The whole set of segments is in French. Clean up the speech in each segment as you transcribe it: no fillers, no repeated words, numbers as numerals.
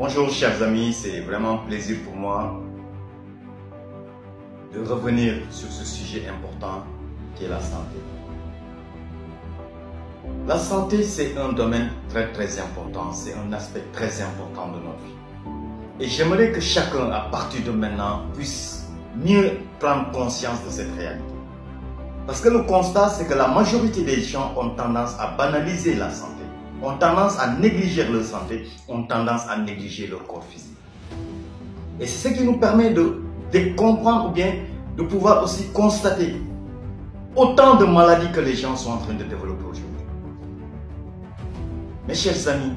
Bonjour chers amis, c'est vraiment un plaisir pour moi de revenir sur ce sujet important qui est la santé. La santé, c'est un domaine très important, c'est un aspect très important de notre vie. Et j'aimerais que chacun, à partir de maintenant, puisse mieux prendre conscience de cette réalité. Parce que le constat, c'est que la majorité des gens ont tendance à banaliser la santé, ont tendance à négliger leur santé, ont tendance à négliger leur corps physique. Et c'est ce qui nous permet de comprendre ou bien de pouvoir aussi constater autant de maladies que les gens sont en train de développer aujourd'hui. Mes chers amis,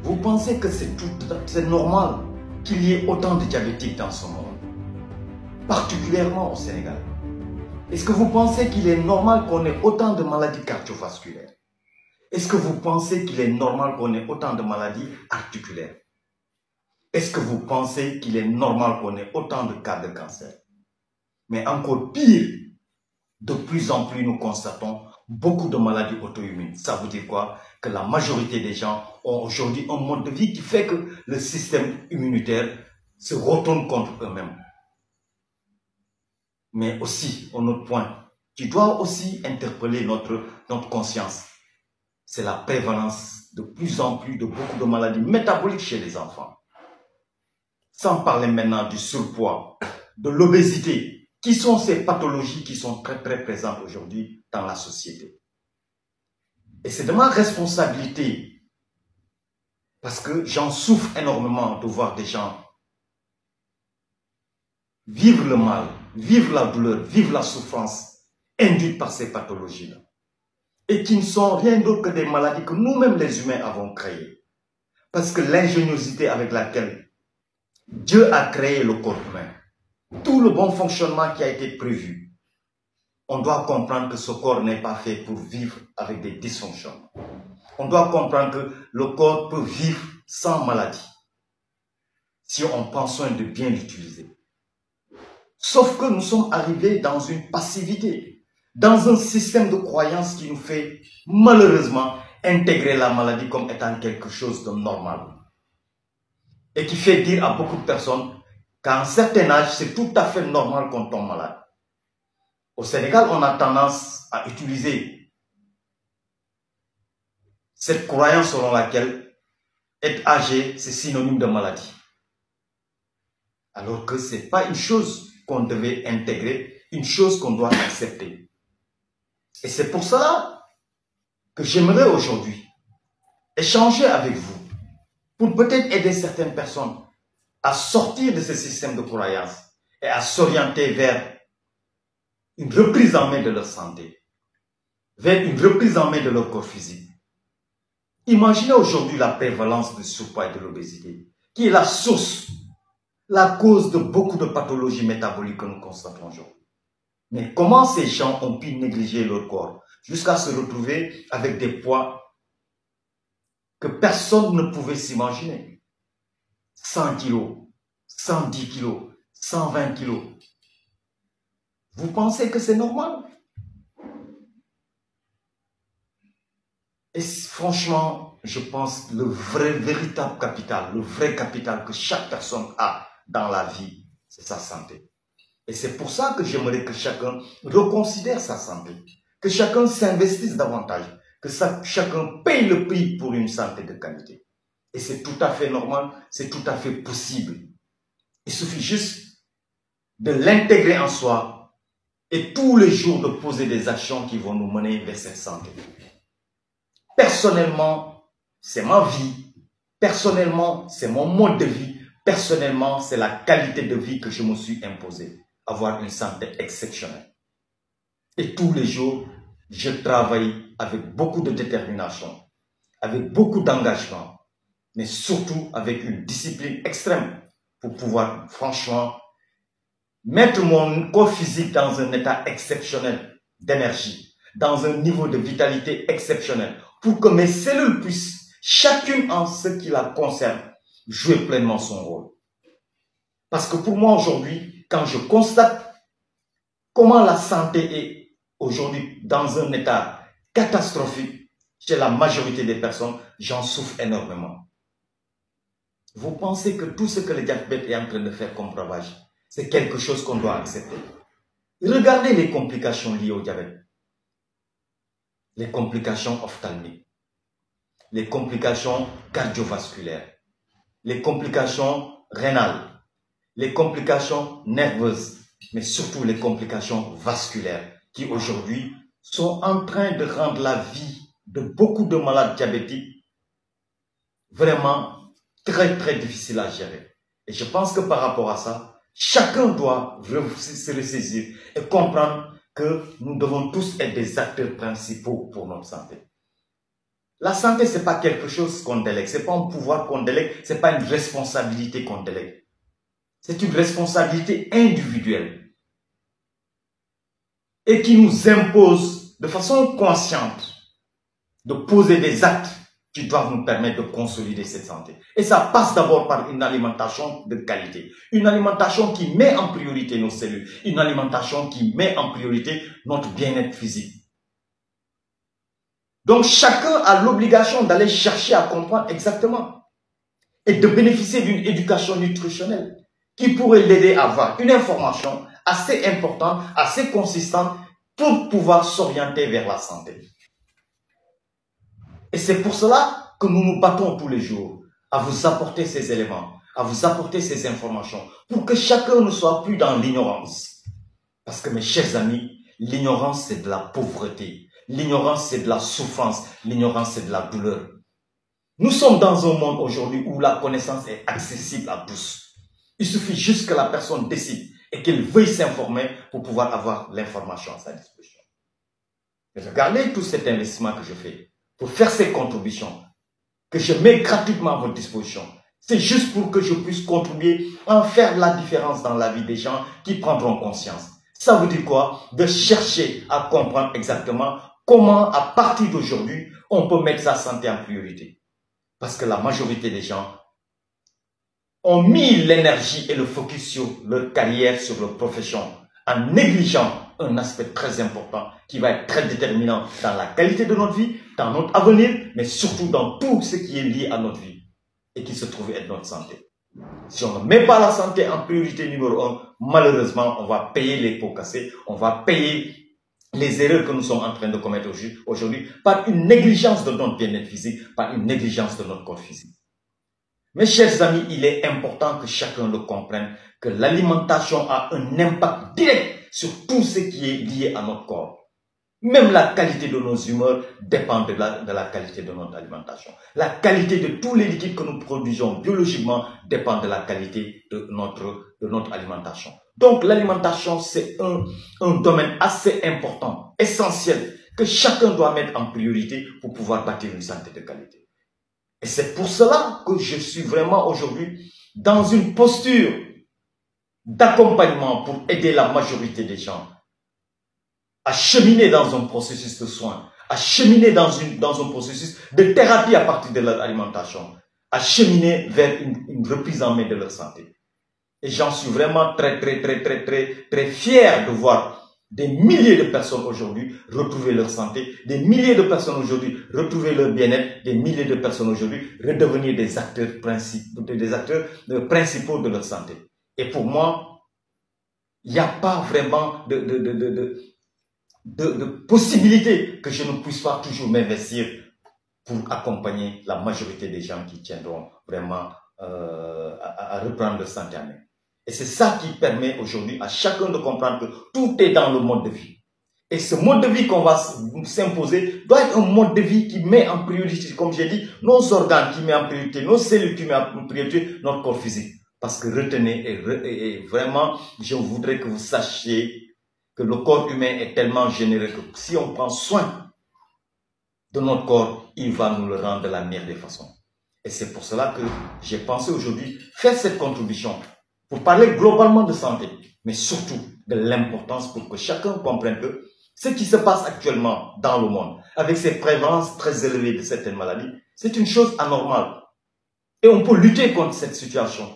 vous pensez que c'est normal qu'il y ait autant de diabétiques dans ce monde, particulièrement au Sénégal? Est-ce que vous pensez qu'il est normal qu'on ait autant de maladies cardiovasculaires? Est-ce que vous pensez qu'il est normal qu'on ait autant de maladies articulaires? Est-ce que vous pensez qu'il est normal qu'on ait autant de cas de cancer? Mais encore pire, de plus en plus nous constatons beaucoup de maladies auto-immunes. Ça veut dire quoi? Que la majorité des gens ont aujourd'hui un mode de vie qui fait que le système immunitaire se retourne contre eux-mêmes. Mais aussi, un autre point, qui doit aussi interpeller notre conscience, c'est la prévalence de plus en plus de beaucoup de maladies métaboliques chez les enfants. Sans parler maintenant du surpoids, de l'obésité, qui sont ces pathologies qui sont très présentes aujourd'hui dans la société. Et c'est de ma responsabilité, parce que j'en souffre énormément de voir des gens vivre le mal, vivre la douleur, vivre la souffrance induite par ces pathologies-là. Et qui ne sont rien d'autre que des maladies que nous-mêmes les humains avons créées. Parce que l'ingéniosité avec laquelle Dieu a créé le corps humain, tout le bon fonctionnement qui a été prévu, on doit comprendre que ce corps n'est pas fait pour vivre avec des dysfonctionnements. On doit comprendre que le corps peut vivre sans maladie, si on prend soin de bien l'utiliser. Sauf que nous sommes arrivés dans une passivité, dans un système de croyance qui nous fait malheureusement intégrer la maladie comme étant quelque chose de normal. Et qui fait dire à beaucoup de personnes qu'à un certain âge, c'est tout à fait normal qu'on tombe malade. Au Sénégal, on a tendance à utiliser cette croyance selon laquelle être âgé, c'est synonyme de maladie. Alors que ce n'est pas une chose qu'on devait intégrer, une chose qu'on doit accepter. Et c'est pour cela que j'aimerais aujourd'hui échanger avec vous pour peut-être aider certaines personnes à sortir de ce système de croyance et à s'orienter vers une reprise en main de leur santé, vers une reprise en main de leur corps physique. Imaginez aujourd'hui la prévalence du surpoids et de l'obésité, qui est la source, la cause de beaucoup de pathologies métaboliques que nous constatons aujourd'hui. Mais comment ces gens ont pu négliger leur corps jusqu'à se retrouver avec des poids que personne ne pouvait s'imaginer? 100 kilos, 110 kilos, 120 kilos. Vous pensez que c'est normal? Et franchement, je pense que le véritable capital, le vrai capital que chaque personne a dans la vie, c'est sa santé. Et c'est pour ça que j'aimerais que chacun reconsidère sa santé, que chacun s'investisse davantage, que chacun paye le prix pour une santé de qualité. Et c'est tout à fait normal, c'est tout à fait possible. Il suffit juste de l'intégrer en soi et tous les jours de poser des actions qui vont nous mener vers cette santé. Personnellement, c'est ma vie. Personnellement, c'est mon mode de vie. Personnellement, c'est la qualité de vie que je me suis imposée. Avoir une santé exceptionnelle. Et tous les jours, je travaille avec beaucoup de détermination, avec beaucoup d'engagement, mais surtout avec une discipline extrême pour pouvoir, franchement, mettre mon corps physique dans un état exceptionnel d'énergie, dans un niveau de vitalité exceptionnel, pour que mes cellules puissent, chacune en ce qui la concerne, jouer pleinement son rôle. Parce que pour moi aujourd'hui, quand je constate comment la santé est aujourd'hui dans un état catastrophique chez la majorité des personnes, j'en souffre énormément. Vous pensez que tout ce que le diabète est en train de faire comme ravage, c'est quelque chose qu'on doit accepter? Regardez les complications liées au diabète. Les complications ophtalmiques, les complications cardiovasculaires, les complications rénales, les complications nerveuses, mais surtout les complications vasculaires qui aujourd'hui sont en train de rendre la vie de beaucoup de malades diabétiques vraiment très difficile à gérer. Et je pense que par rapport à ça, chacun doit se ressaisir et comprendre que nous devons tous être des acteurs principaux pour notre santé. La santé, c'est pas quelque chose qu'on délègue, c'est pas un pouvoir qu'on délègue, c'est pas une responsabilité qu'on délègue. C'est une responsabilité individuelle et qui nous impose de façon consciente de poser des actes qui doivent nous permettre de consolider cette santé. Et ça passe d'abord par une alimentation de qualité, une alimentation qui met en priorité nos cellules, une alimentation qui met en priorité notre bien-être physique. Donc chacun a l'obligation d'aller chercher à comprendre exactement et de bénéficier d'une éducation nutritionnelle qui pourrait l'aider à avoir une information assez importante, assez consistante pour pouvoir s'orienter vers la santé. Et c'est pour cela que nous nous battons tous les jours à vous apporter ces éléments, à vous apporter ces informations pour que chacun ne soit plus dans l'ignorance. Parce que mes chers amis, l'ignorance c'est de la pauvreté. L'ignorance, c'est de la souffrance. L'ignorance, c'est de la douleur. Nous sommes dans un monde aujourd'hui où la connaissance est accessible à tous. Il suffit juste que la personne décide et qu'elle veuille s'informer pour pouvoir avoir l'information à sa disposition. Et regardez tout cet investissement que je fais pour faire ces contributions, que je mets gratuitement à votre disposition. C'est juste pour que je puisse contribuer à faire la différence dans la vie des gens qui prendront conscience. Ça veut dire quoi? De chercher à comprendre exactement comment, à partir d'aujourd'hui, on peut mettre sa santé en priorité. Parce que la majorité des gens ont mis l'énergie et le focus sur leur carrière, sur leur profession, en négligeant un aspect très important qui va être très déterminant dans la qualité de notre vie, dans notre avenir, mais surtout dans tout ce qui est lié à notre vie et qui se trouve être notre santé. Si on ne met pas la santé en priorité numéro 1, malheureusement, on va payer les pots cassés, on va payer les erreurs que nous sommes en train de commettre aujourd'hui par une négligence de notre bien-être physique, par une négligence de notre corps physique. Mes chers amis, il est important que chacun le comprenne, que l'alimentation a un impact direct sur tout ce qui est lié à notre corps. Même la qualité de nos humeurs dépend de la qualité de notre alimentation. La qualité de tous les liquides que nous produisons biologiquement dépend de la qualité de notre alimentation. Donc l'alimentation, c'est un domaine assez important, essentiel, que chacun doit mettre en priorité pour pouvoir bâtir une santé de qualité. Et c'est pour cela que je suis vraiment aujourd'hui dans une posture d'accompagnement pour aider la majorité des gens à cheminer dans un processus de soins, à cheminer dans un processus de thérapie à partir de leur alimentation, à cheminer vers une reprise en main de leur santé. Et j'en suis vraiment très fier de voir des milliers de personnes aujourd'hui retrouver leur santé, des milliers de personnes aujourd'hui retrouver leur bien-être, des milliers de personnes aujourd'hui redevenir des acteurs principaux de leur santé. Et pour moi, il n'y a pas vraiment de possibilité que je ne puisse pas toujours m'investir pour accompagner la majorité des gens qui tiendront vraiment à reprendre leur santé en main. Et c'est ça qui permet aujourd'hui à chacun de comprendre que tout est dans le mode de vie. Et ce mode de vie qu'on va s'imposer doit être un mode de vie qui met en priorité, comme j'ai dit, nos organes qui met en priorité, nos cellules qui met en priorité, notre corps physique. Parce que retenez, et vraiment, je voudrais que vous sachiez que le corps humain est tellement généreux que si on prend soin de notre corps, il va nous le rendre de la meilleure des façons. Et c'est pour cela que j'ai pensé aujourd'hui faire cette contribution pour parler globalement de santé, mais surtout de l'importance pour que chacun comprenne que ce qui se passe actuellement dans le monde, avec ces prévalences très élevées de certaines maladies, c'est une chose anormale. Et on peut lutter contre cette situation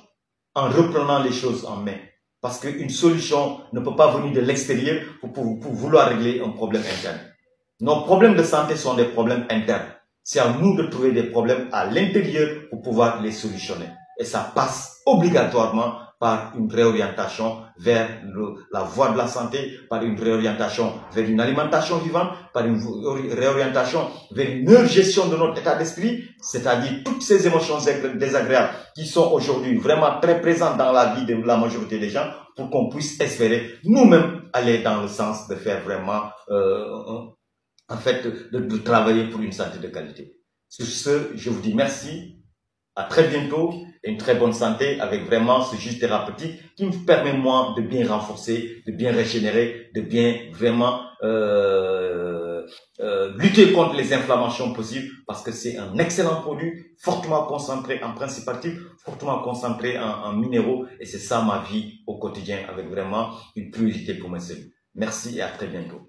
en reprenant les choses en main. Parce qu'une solution ne peut pas venir de l'extérieur pour vouloir régler un problème interne. Nos problèmes de santé sont des problèmes internes. C'est à nous de trouver des problèmes à l'intérieur pour pouvoir les solutionner. Et ça passe obligatoirement par une réorientation vers la voie de la santé, par une réorientation vers une alimentation vivante, par une réorientation vers une meilleure gestion de notre état d'esprit, c'est-à-dire toutes ces émotions désagréables qui sont aujourd'hui vraiment très présentes dans la vie de la majorité des gens, pour qu'on puisse espérer nous-mêmes aller dans le sens de faire vraiment, en fait, de travailler pour une santé de qualité. Sur ce, je vous dis merci. À très bientôt et une très bonne santé avec vraiment ce juste thérapeutique qui me permet moi de bien renforcer, de bien régénérer, de bien vraiment lutter contre les inflammations possibles parce que c'est un excellent produit, fortement concentré en principes actifs, fortement concentré en minéraux et c'est ça ma vie au quotidien avec vraiment une priorité pour mes cellules. Merci et à très bientôt.